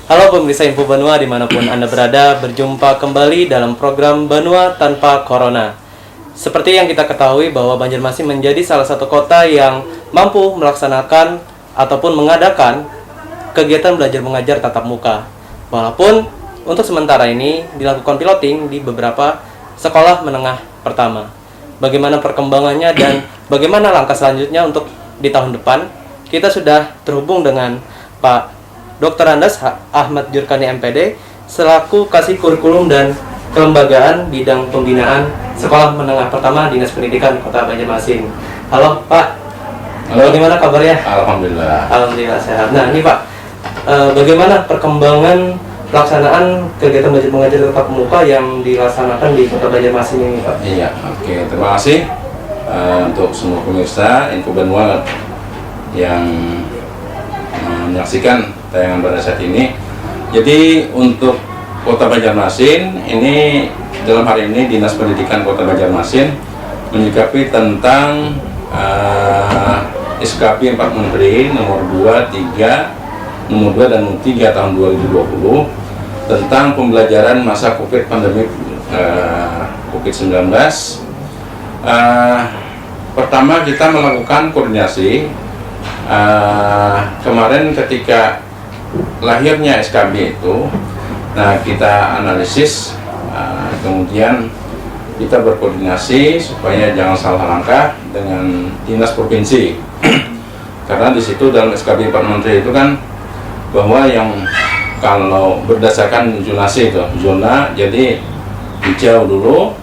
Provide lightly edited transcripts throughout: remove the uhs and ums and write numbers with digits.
Halo pemirsa Info Banua dimanapun Anda berada, berjumpa kembali dalam program Banua Tanpa Corona. Seperti yang kita ketahui bahwa Banjarmasin menjadi salah satu kota yang mampu melaksanakan ataupun mengadakan kegiatan belajar mengajar tatap muka. Walaupun untuk sementara ini dilakukan piloting di beberapa sekolah menengah pertama. Bagaimana perkembangannya dan bagaimana langkah selanjutnya untuk di tahun depan, kita sudah terhubung dengan Pak Dr. Andes Ahmad Jurkani MPD selaku Kasih Kurikulum dan Kelembagaan Bidang Pembinaan Sekolah Menengah Pertama Dinas Pendidikan Kota Banjarmasin. Halo Pak. Halo. Bagaimana kabarnya? Alhamdulillah. Alhamdulillah sehat. Nah ini Pak, bagaimana perkembangan pelaksanaan kegiatan belajar mengajar tatap muka yang dilaksanakan di Kota Banjarmasin ini Pak? Iya, oke. Terima kasih untuk semua pemirsa Info Banua yang menyaksikan tayangan pada saat ini. Jadi untuk Kota Banjarmasin ini, dalam hari ini Dinas Pendidikan Kota Banjarmasin menyikapi tentang SKP 4 Menteri nomor 2, 3, nomor 2 dan nomor 3 tahun 2020 tentang pembelajaran masa pandemi COVID-19. Pertama kita melakukan koordinasi kemarin ketika lahirnya SKB itu, nah kita analisis, kemudian kita berkoordinasi supaya jangan salah langkah dengan dinas provinsi. Karena di situ dalam SKB 4 Menteri itu kan bahwa yang kalau berdasarkan zonasi itu zona, jadi hijau dulu,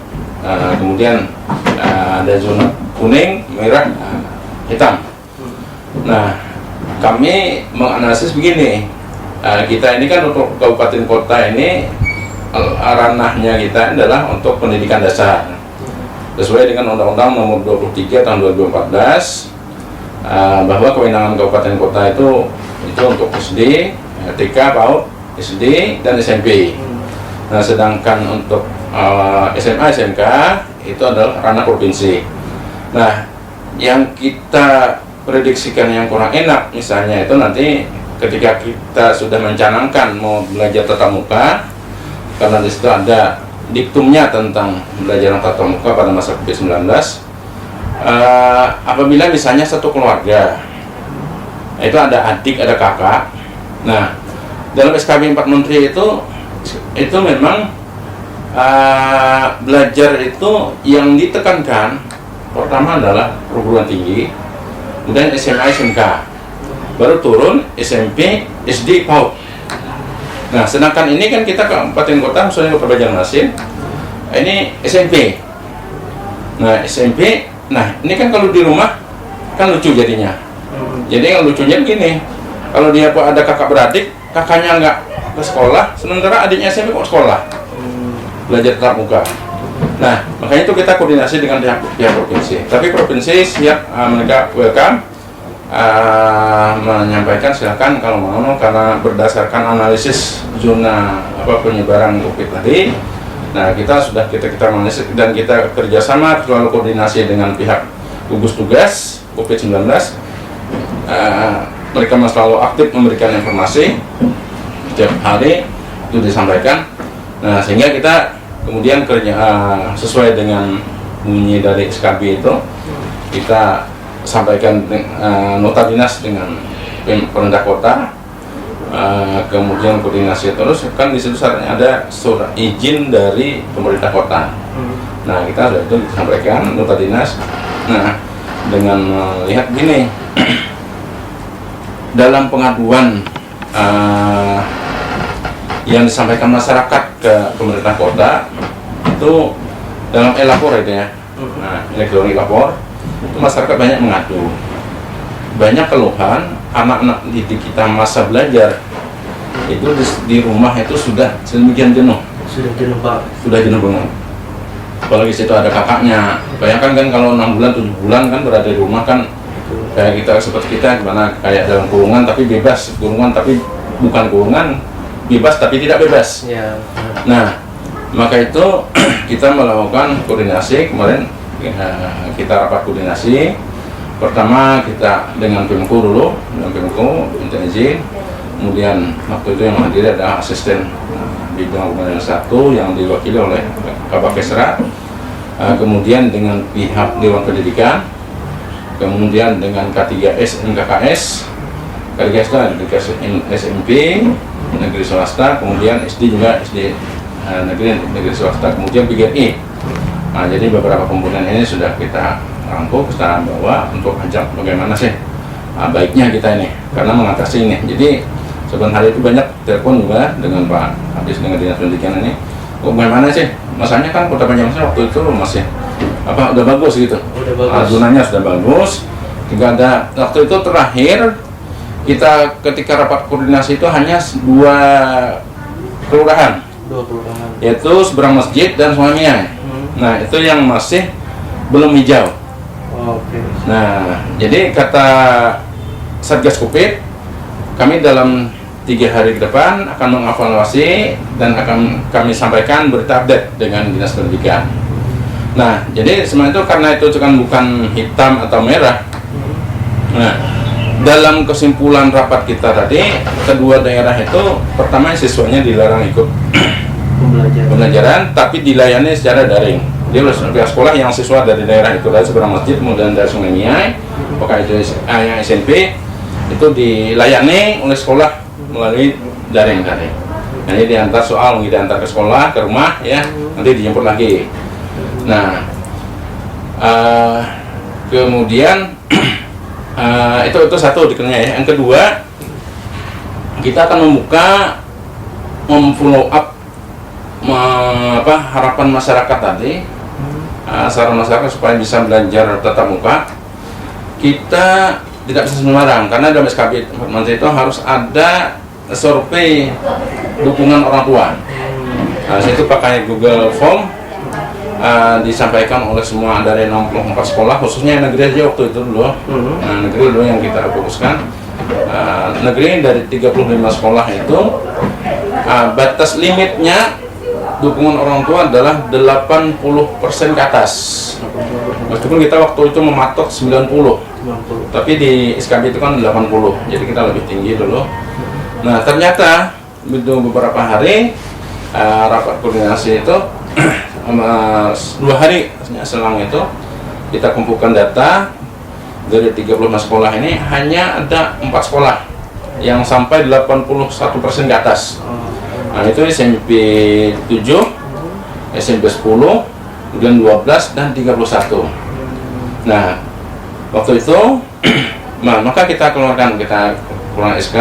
kemudian ada zona kuning, merah, hitam. Nah, kami menganalisis begini. Kita ini kan untuk kabupaten kota ini ranahnya kita adalah untuk pendidikan dasar sesuai dengan Undang-Undang Nomor 23 Tahun 2014 bahwa kewenangan kabupaten kota itu untuk SD, TK, PAUD, SD dan SMP. Nah, sedangkan untuk SMA, SMK itu adalah ranah provinsi. Nah, yang kita prediksikan yang kurang enak misalnya itu nanti ketika kita sudah mencanangkan mau belajar tatap muka, karena di situ ada diktumnya tentang belajar tatap muka pada masa COVID-19. Apabila misalnya satu keluarga itu ada adik, ada kakak, nah dalam SKB 4 Menteri itu memang belajar itu yang ditekankan pertama adalah perguruan tinggi, kemudian SMA, SMK, baru turun SMP, SD, PAUD. Nah, sedangkan ini kan kita kabupaten kota, misalnya Kota Banjarmasin, ini SMP. Nah, SMP, nah ini kan kalau di rumah kan lucu jadinya. Jadi yang lucunya begini, kalau dia ada kakak beradik, kakaknya nggak ke sekolah, sementara adiknya SMP kok sekolah, belajar tatap muka. Nah, makanya itu kita koordinasi dengan pihak provinsi. Tapi provinsi siap, mereka welcome, menyampaikan silakan kalau mau, karena berdasarkan analisis zona penyebaran COVID tadi. Nah, kita analisis dan kita kerjasama selalu koordinasi dengan pihak gugus tugas COVID-19. Mereka selalu aktif memberikan informasi setiap hari itu disampaikan. Nah, sehingga kita kemudian kerja sesuai dengan bunyi dari SKB itu, kita sampaikan nota dinas dengan pemerintah kota, kemudian koordinasi terus kan di situ ada surat izin dari pemerintah kota. Nah, kita sudah itu disampaikan nota dinas. Nah, dengan melihat gini, dalam pengaduan yang disampaikan masyarakat ke pemerintah kota itu dalam e-lapor itu ya, nah elektronik lapor itu masyarakat banyak mengadu, banyak keluhan anak-anak didik kita masa belajar itu di rumah itu sudah sedemikian jenuh. Sudah jenuh Pak. Sudah jenuh banget. Apalagi situ ada kakaknya. Bayangkan kan kalau 6 bulan 7 bulan kan berada di rumah kan, kayak kita seperti kita gimana, kayak dalam kurungan tapi bebas, kurungan tapi bukan kurungan, bebas tapi tidak bebas. Ya. Nah, maka itu kita melakukan koordinasi kemarin. Kita rapat koordinasi. Pertama kita dengan Pemko dulu, dengan Pemko minta izin. Kemudian waktu itu yang hadir adalah asisten bidang komandan 1 yang diwakili oleh Kabakesra, kemudian dengan pihak Dewan Pendidikan, kemudian dengan K3S NKKS, K3S SMP negeri swasta, kemudian SD juga SD negeri swasta, kemudian PGRI. Nah, jadi beberapa komponen ini sudah kita rangkum, kita bawa untuk ajak bagaimana sih baiknya kita ini karena mengatasi ini. Jadi sebenarnya hari itu banyak telepon juga dengan Pak Habis dengan Dinas Pendidikan ini. Bagaimana sih? Masanya kan Kota Banjarmasin waktu itu masih udah bagus gitu. Udah bagus. Zonanya sudah bagus. Tidak ada waktu itu terakhir kita ketika rapat koordinasi itu hanya 2 kelurahan. 2 kelurahan. Yaitu seberang masjid dan Sungai. Nah, itu yang masih belum hijau. Oke. Nah, jadi kata Satgas Covid, kami dalam 3 hari ke depan akan mengevaluasi dan akan kami sampaikan berita update dengan Dinas Pendidikan. Nah, jadi sebenarnya itu karena itu kan bukan hitam atau merah. Nah, dalam kesimpulan rapat kita tadi, kedua daerah itu pertama siswanya dilarang ikut pembelajaran, tapi dilayani secara daring. Dia harus pihak sekolah yang siswa dari daerah itu dari seberang masjid, kemudian dari Sungai Miai, apakah itu yang SMP, itu dilayani oleh sekolah melalui daring tadi. Nanti diantar soal, diantar ke sekolah, ke rumah, ya, nanti dijemput lagi. Nah, kemudian itu satu dikenalnya ya. Yang kedua, kita akan memfollow up harapan masyarakat tadi, saran masyarakat supaya bisa belajar tatap muka. Kita tidak bisa sembarang karena dalam SKB Menteri itu harus ada survei dukungan orang tua. Nah, situ pakai Google Form, disampaikan oleh semua dari 64 sekolah, khususnya negeri aja waktu itu dulu. Negeri dulu yang kita fokuskan. Negeri dari 35 sekolah itu batas limitnya dukungan orang tua adalah 80% ke atas. Meskipun kita waktu itu mematok 90, tapi di SKB itu kan 80, jadi kita lebih tinggi dulu. Nah, ternyata beberapa hari rapat koordinasi itu 2 hari selang itu kita kumpulkan data dari 35 sekolah ini, hanya ada 4 sekolah yang sampai 81% ke atas. Nah, itu SMP 7, SMP 10, kemudian 12 dan 31. Nah, waktu itu maka kita keluarkan SK,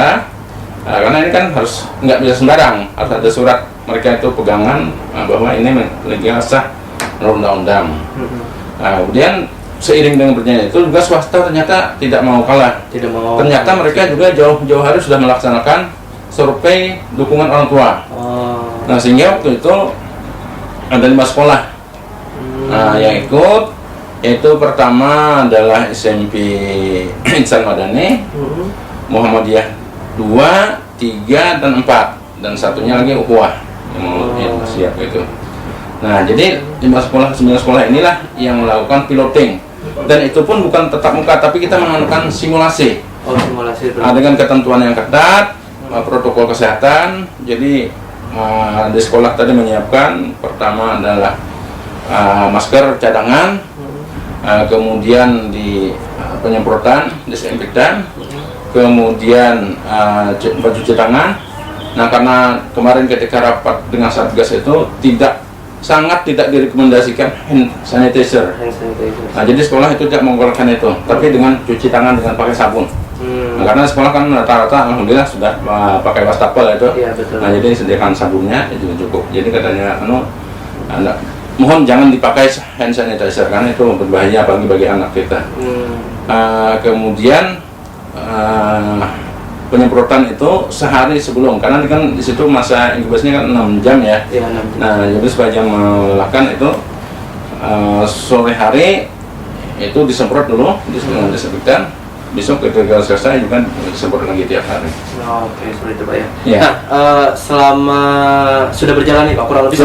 karena ini kan harus nggak bisa sembarang, harus ada surat mereka itu pegangan bahwa ini legal sah menurut undang-undang. Nah, kemudian seiring dengan berjalannya itu juga swasta ternyata tidak mau kalah. Ternyata mereka juga jauh-jauh hari sudah melaksanakan survei dukungan orang tua. Nah, sehingga waktu itu ada 5 sekolah yang ikut, yaitu pertama adalah SMP Insan Madani, Muhammadiyah 2, 3, dan 4, dan satunya lagi Ukhuwah yang siap itu. Nah, jadi 9 sekolah inilah yang melakukan piloting, dan itu pun bukan tetap muka, tapi kita menggunakan simulasi. Simulasi dengan ketentuan yang ketat, protokol kesehatan. Jadi di sekolah tadi menyiapkan pertama adalah masker cadangan, kemudian di penyemprotan disinfektan, kemudian baju cuci tangan. Nah, karena kemarin ketika rapat dengan Satgas itu sangat tidak direkomendasikan hand sanitizer. Nah, jadi sekolah itu tidak menggunakan itu, tapi dengan cuci tangan dengan pakai sabun. Nah, karena sekolah kan rata-rata alhamdulillah sudah pakai wastafel itu. Iya, betul. Nah, jadi sediakan sabunnya itu cukup. Jadi katanya mohon jangan dipakai hand sanitizer karena itu berbahaya bagi anak kita. Kemudian penyemprotan itu sehari sebelum, karena kan di situ masa inkubasinya kan 6 jam ya. Iya, 6 jam. Nah, jadi supaya jangan melelahkan itu sore hari itu disemprot dulu, disinfektan. Besok ketika selesai juga disemprot lagi tiap hari. Oke, seperti itu Pak ya. Ya. Nah, selama sudah berjalan nih Pak, kurang lebih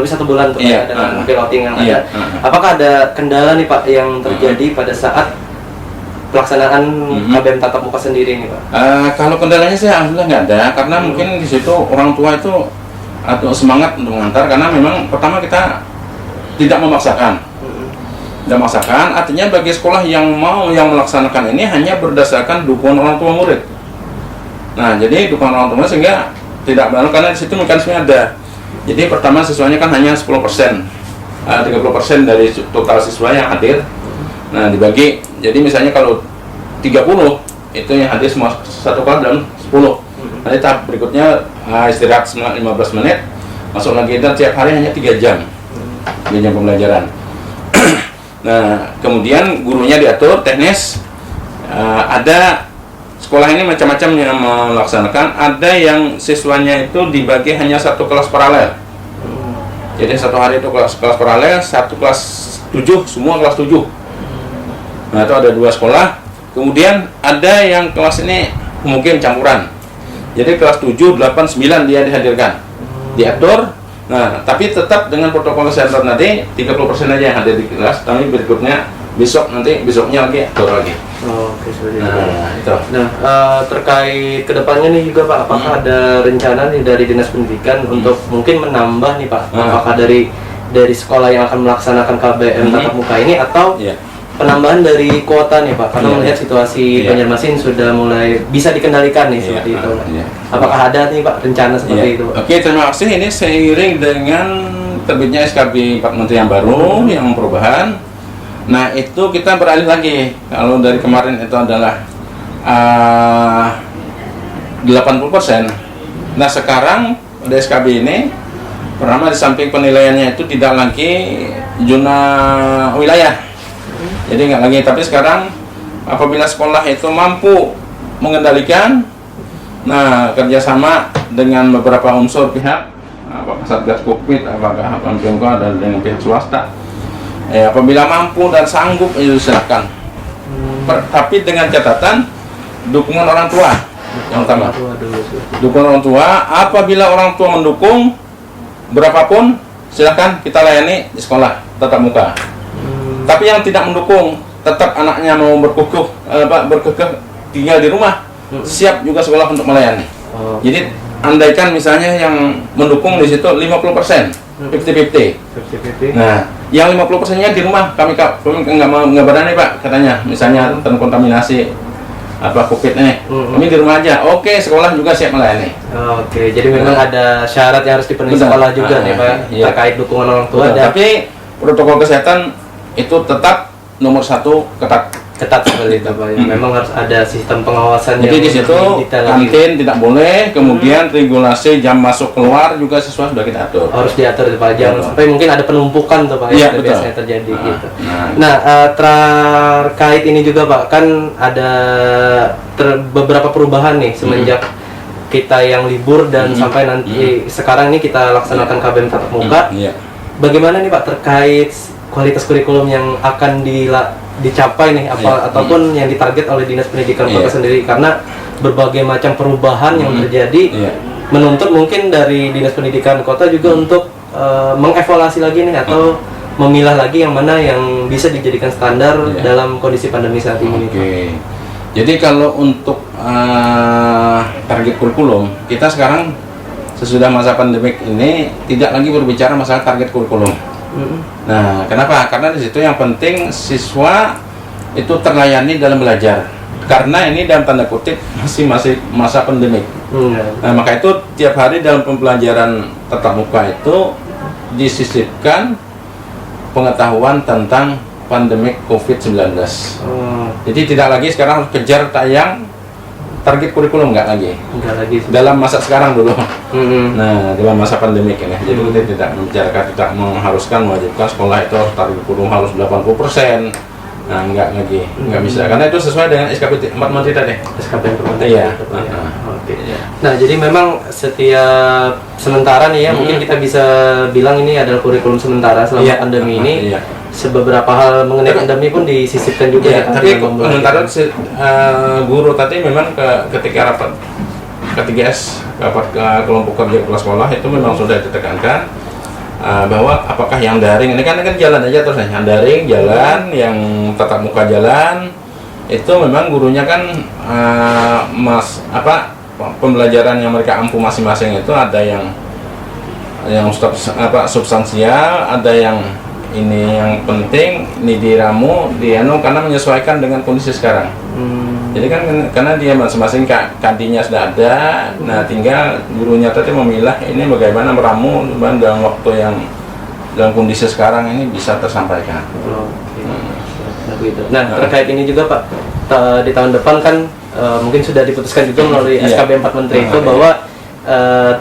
1 bulan Pak Iya, dengan piloting yang iya, ada. Apakah ada kendala nih Pak yang terjadi pada saat pelaksanaan KBM tatap muka sendiri ini Pak? Kalau kendalanya sih alhamdulillah nggak ada, karena mungkin di situ orang tua itu atau semangat untuk mengantar, karena memang pertama kita tidak memaksakan. Tidak memaksakan, artinya bagi sekolah yang melaksanakan ini hanya berdasarkan dukungan orang tua murid. Nah, jadi dukungan orang tua sehingga tidak benar, karena di situ mekanismenya ada. Jadi pertama siswanya kan hanya 10%, 30% dari total siswa yang hadir. Nah, dibagi, jadi misalnya kalau 30 itu yang hadir semua satu kelas dan 10. Nanti tahap berikutnya istirahat 15 menit, masuk lagi, dan tiap hari hanya 3 jam pembelajaran. Nah, kemudian gurunya diatur teknis. Ada sekolah ini macam-macam yang melaksanakan. Ada yang siswanya itu dibagi hanya satu kelas paralel. Jadi satu hari itu kelas paralel, satu kelas 7, semua kelas 7. Nah, itu ada 2 sekolah. Kemudian ada yang kelas ini mungkin campuran. Jadi kelas 7, 8, 9 dia dihadirkan, diatur. Nah, tapi tetap dengan protokol kesehatan tadi, 30% aja yang hadir di kelas, tapi berikutnya besoknya lagi atur lagi. Oke, seperti itu. Nah, itu. Nah, terkait kedepannya nih juga Pak, apakah ada rencana nih dari Dinas Pendidikan untuk mungkin menambah nih Pak, apakah dari sekolah yang akan melaksanakan KBM tatap muka ini, atau penambahan dari kuota nih Pak, karena melihat situasi Banjarmasin sudah mulai bisa dikendalikan nih seperti itu. Apakah ada nih Pak rencana seperti itu? Oke, terima kasih. Ini seiring dengan terbitnya SKB 4 Menteri yang baru, yang perubahan. Nah, itu kita beralih lagi. Kalau dari kemarin itu adalah 80%. Nah, sekarang di SKB ini pertama di samping penilaiannya itu tidak lagi zona wilayah. Jadi nggak lagi, tapi sekarang apabila sekolah itu mampu mengendalikan, nah kerjasama dengan beberapa unsur pihak, apakah Satgas Covid, apakah Pemko dan dengan pihak swasta, apabila mampu dan sanggup itu silakan. Tapi dengan catatan dukungan orang tua yang utama. Dukungan orang tua, apabila orang tua mendukung berapapun, silakan kita layani di sekolah tatap muka. Tapi yang tidak mendukung, tetap anaknya mau berkekeh tinggal di rumah, siap juga sekolah untuk melayani. Jadi andaikan misalnya yang mendukung di situ 50%, 50-50. Nah, yang 50%-nya di rumah, kami nggak berani Pak, katanya, misalnya terkontaminasi COVID nih, kami di rumah aja. Oke, sekolah juga siap melayani. Oke, jadi memang ada syarat yang harus dipenuhi sekolah juga nih Pak, terkait dukungan orang tua. Tapi protokol kesehatan itu tetap nomor 1, ketat seperti itu Pak. Memang harus ada sistem pengawasan. Jadi di situ kantin tidak boleh, kemudian regulasi jam masuk keluar juga siswa sudah kita atur. Harus diatur Pak, jangan sampai mungkin ada penumpukan tuh Pak, yang biasanya terjadi gitu. Nah, terkait ini juga Pak, kan ada beberapa perubahan nih semenjak kita yang libur dan sampai nanti sekarang ini kita laksanakan KBM tatap muka. Bagaimana nih Pak terkait kualitas kurikulum yang akan dicapai nih, ataupun yang ditarget oleh Dinas Pendidikan Kota sendiri, karena berbagai macam perubahan yang terjadi menuntut mungkin dari Dinas Pendidikan Kota juga untuk mengevaluasi lagi nih, atau memilah lagi yang mana yang bisa dijadikan standar dalam kondisi pandemi saat ini. Jadi kalau untuk target kurikulum, kita sekarang sesudah masa pandemik ini tidak lagi berbicara masalah target kurikulum. Nah, kenapa? Karena di situ yang penting siswa itu terlayani dalam belajar. Karena ini dalam tanda kutip masih masa pandemik. Nah, maka itu tiap hari dalam pembelajaran tatap muka itu disisipkan pengetahuan tentang pandemik COVID-19. Jadi tidak lagi sekarang harus kejar tayang target kurikulum, nggak lagi dalam masa sekarang dulu. Nah, dalam masa pandemik ini, jadi kita tidak membicarakan, tidak mengharuskan mewajibkan sekolah itu harus target kurikulum harus 80%. Nah, nggak lagi, nggak bisa, karena itu sesuai dengan SKB 4 Menteri tadi. SKB 4 Menteri. Nah, jadi memang setiap sementara nih ya, mungkin kita bisa bilang ini adalah kurikulum sementara selama pandemi ini. Beberapa hal mengenai pandemi pun disisipkan juga. Tapi sementara guru tadi memang ketika rapat K3S, rapat ke kelompok kerja kepala sekolah itu memang sudah ditekankan bahwa apakah yang daring ini kan jalan aja terus, yang daring jalan, yang tatap muka jalan, itu memang gurunya kan pembelajaran yang mereka ampu masing-masing itu ada yang substansial, ada yang ini yang penting ini diramu karena menyesuaikan dengan kondisi sekarang. Jadi kan karena dia masing-masing kandinya sudah ada, nah tinggal gurunya tadi memilah ini bagaimana meramu dalam waktu yang dalam kondisi sekarang ini bisa tersampaikan. Nah, terkait ini juga Pak, di tahun depan kan mungkin sudah diputuskan juga melalui SKB 4 Menteri itu bahwa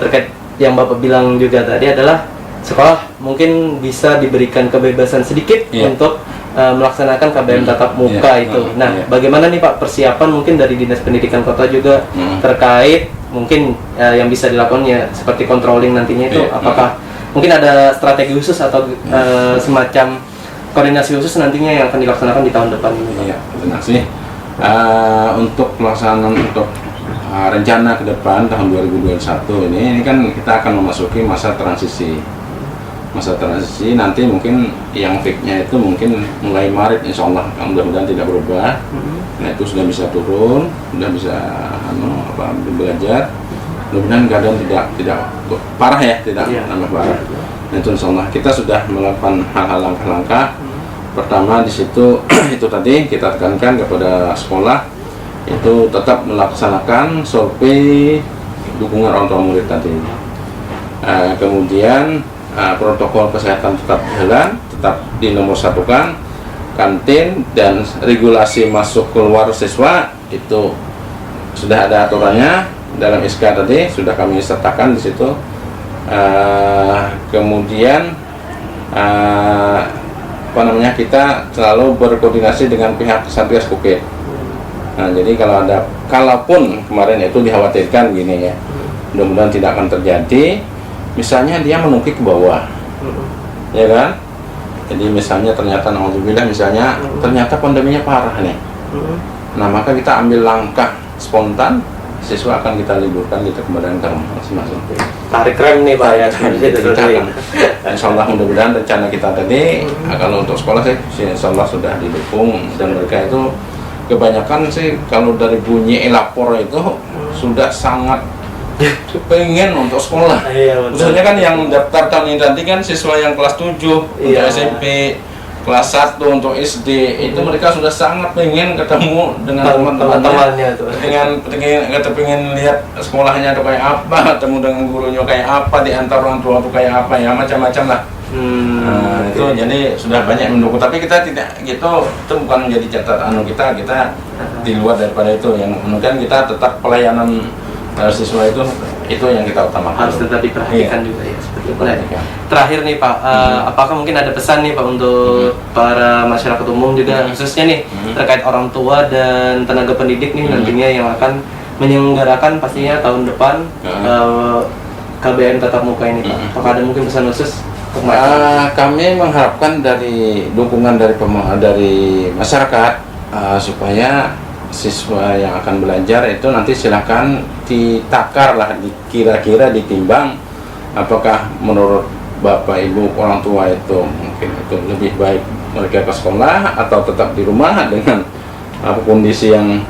terkait yang Bapak bilang juga tadi adalah sekolah mungkin bisa diberikan kebebasan sedikit untuk melaksanakan KBM tatap muka itu. Nah, bagaimana nih Pak persiapan mungkin dari Dinas Pendidikan Kota juga terkait mungkin yang bisa dilakukan ya seperti controlling nantinya itu apakah mungkin ada strategi khusus atau semacam koordinasi khusus nantinya yang akan dilaksanakan di tahun depan ini? Iya, benar sih. Untuk pelaksanaan rencana ke depan tahun 2021 ini kan kita akan memasuki masa transisi. Masa transisi nanti mungkin yang fix-nya itu mungkin mulai Maret insya Allah, mudah-mudahan tidak berubah. Nah itu sudah bisa turun, sudah bisa belajar. Mudah-mudahan keadaan tidak parah ya, tidak tambah parah. Nah itu insya Allah kita sudah melakukan hal-hal langkah-langkah. Pertama di situ itu tadi kita tekankan kepada sekolah itu tetap melaksanakan survei dukungan orang tua murid tadi. Kemudian protokol kesehatan tetap jalan, tetap dinomorsatukan, kantin dan regulasi masuk keluar siswa itu sudah ada aturannya dalam SK tadi sudah kami sertakan di situ. Kemudian kita selalu berkoordinasi dengan pihak Satgas Covid. Nah, jadi kalaupun kemarin itu dikhawatirkan gini ya, mudah-mudahan tidak akan terjadi. Misalnya dia menukik ke bawah, ya kan? Jadi misalnya ternyata ternyata pandeminya parah nih. Nah maka kita ambil langkah spontan, siswa akan kita liburkan, kita kembalikan ke rumah masing-masing. Tarik rem nih Pak ya. Insya Allah mudah-mudahan rencana kita tadi, kalau untuk sekolah sih Insya Allah sudah didukung dan mereka itu kebanyakan sih kalau dari bunyi lapor itu sudah sangat pengen untuk sekolah. Khususnya kan yang daftar tahun ini nanti kan siswa yang kelas 7 untuk SMP, kelas 1 untuk SD itu mereka sudah sangat pengen ketemu dengan teman-temannya, pengen lihat sekolahnya itu kayak apa, ketemu dengan gurunya kayak apa, di antara orang tua itu kayak apa ya, macam-macam lah. Itu jadi sudah banyak mendukung, tapi kita tidak gitu, itu bukan menjadi catatan kita di luar daripada itu, yang kemudian kita tetap pelayanan siswa itu yang kita utamakan, harus tetap diperhatikan juga ya seperti itu. Terakhir nih Pak, apakah mungkin ada pesan nih Pak untuk para masyarakat umum juga khususnya nih terkait orang tua dan tenaga pendidik nih nantinya yang akan menyelenggarakan pastinya tahun depan KBM tatap muka ini Pak? Apakah ada mungkin pesan khusus? Kami mengharapkan dari dukungan dari masyarakat supaya siswa yang akan belajar itu nanti silahkan ditakar lah, kira-kira ditimbang apakah menurut Bapak Ibu orang tua itu mungkin itu lebih baik mereka ke sekolah atau tetap di rumah dengan kondisi yang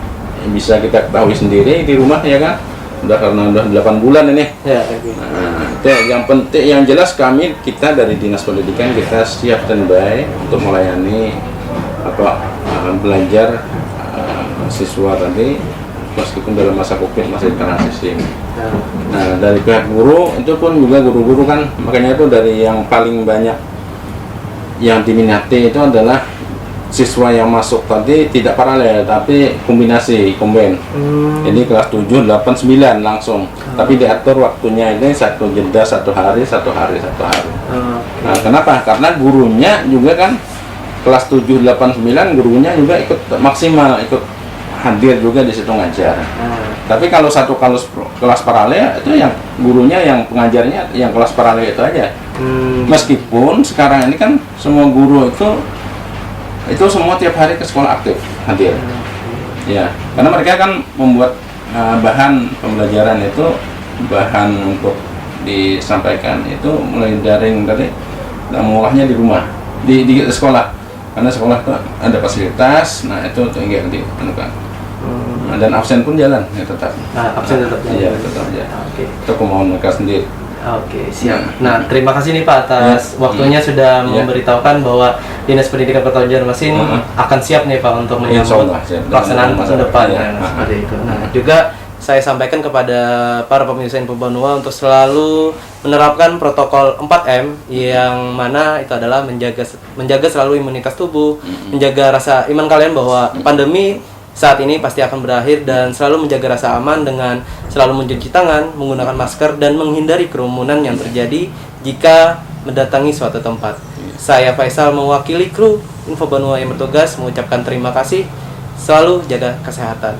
bisa kita ketahui sendiri di rumah ya kan, karena udah 8 bulan ini. Yang penting, yang jelas kita dari Dinas Pendidikan kita siap standby untuk melayani belajar siswa tadi meskipun dalam masa Covid masih transisi. Nah dari pihak guru itu pun juga guru-guru kan, makanya itu dari yang paling banyak yang diminati itu adalah siswa yang masuk tadi tidak paralel tapi komben. Jadi kelas 7, 8, 9 langsung. Tapi diatur waktunya ini satu jeda, satu hari. Nah kenapa? Karena gurunya juga kan kelas 7, 8, 9 gurunya juga ikut maksimal, ikut hadir juga di situ ngajar. Tapi kalau satu kelas paralel itu yang gurunya yang pengajarnya yang kelas paralel itu aja. Meskipun sekarang ini kan semua guru itu semua tiap hari ke sekolah aktif hadir. Ya, karena mereka kan membuat bahan pembelajaran itu bahan untuk disampaikan itu mulai daring tadi dan mengolahnya di rumah di sekolah. karena sekolah itu ada fasilitas, nah itu untuk yang dianukan. Nah, dan absen pun jalan ya tetap. Nah, absen tetap jalan. Iya, tetap jalan. Oke. Itu kemauan mereka sendiri. Oke, siap. Nah, terima kasih nih Pak atas waktunya sudah memberitahukan bahwa Dinas Pendidikan Kota Banjarmasin akan siap nih Pak untuk menyambut pelaksanaan masa depan ya, seperti itu. Nah, juga saya sampaikan kepada para pemirsa Info Banua untuk selalu menerapkan protokol 4M yang mana itu adalah menjaga selalu imunitas tubuh, menjaga rasa iman kalian bahwa pandemi saat ini pasti akan berakhir, dan selalu menjaga rasa aman dengan selalu mencuci tangan, menggunakan masker, dan menghindari kerumunan yang terjadi jika mendatangi suatu tempat. Saya Faisal mewakili kru Info Banua yang bertugas mengucapkan terima kasih. Selalu jaga kesehatan.